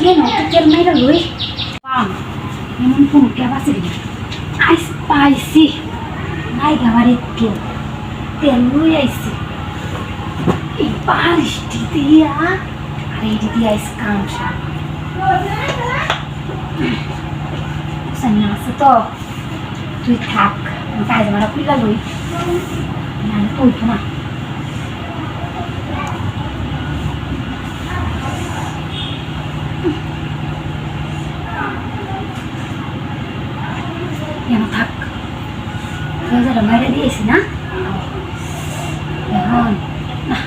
কেন তো তেল মাইরা লই পাম এমন কোন ক্যাবাসি আইস পাইছি নাই গাবারে তেল লই আইছি এই বালিশটি দিয়া আর এইটি দিয়া আইস কামসা আছে তো তুই থাক পায়জামাটা খুললা লই না তুলতো না থাক মাইরা দিয়েছি না এখন না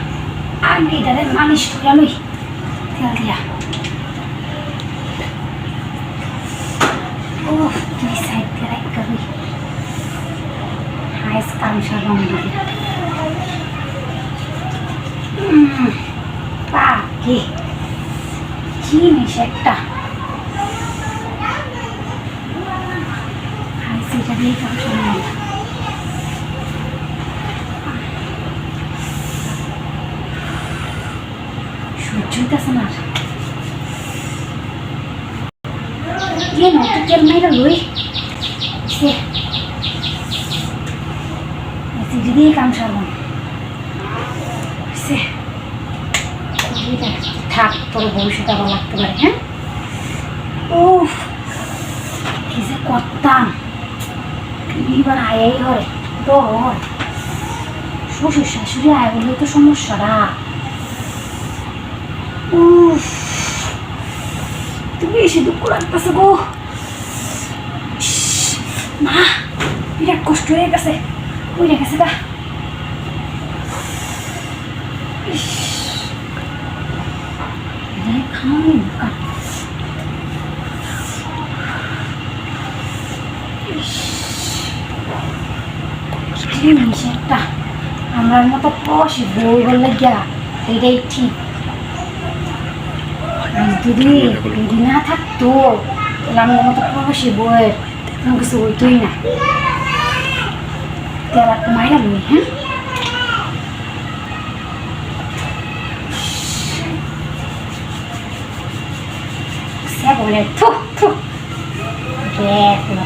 আগে এটারে মালিশ করে লই তেল দিয়া ও দুই সাইড দিয়ে রাখা লই হাইস কামসা রং দিয়ে পাকে জিনিস একটা সেটা দিয়ে কামসা রং সহ্য হইতেছে না কেন তো তেল মাইরা লই সেটা দিয়ে কামসা রং থাক তোর ভবিষ্যৎ আবার লাগতে পারে হ্যাঁ ও কি যে করতাম এবার আয়াই হয় ডর শ্বশুর শাশুড়ি আয় বললে তো সমস্যাটা তুমি এসে দুঃখ লাগতেছে গো না বিরাট কষ্ট হয়ে গেছে হয়ে গেছে গা খাওয়াই একটা আমার মতো প্রবাসী বই বললে গিয়া এটাই ঠিক যদি না থাকতো তাহলে আমার মতো প্রবাসী বইয়ের কোনো কিছু হইতোই না তেল একটা মাইরা লই হ্যাঁ সে বলে থু থু দেখলো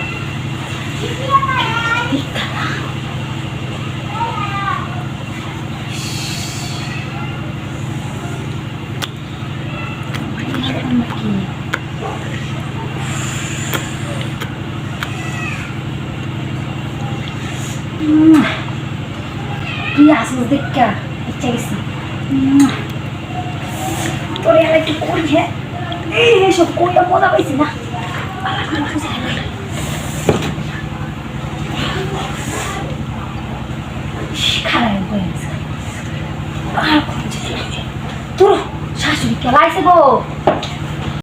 তুই আসিস দেখা ইচ্ছা গেছি তোর এলা একটু করি হ্যাঁ এইসব কইয়া মজা পাইছি না তোর শাশুড়ি কেলাইছে গো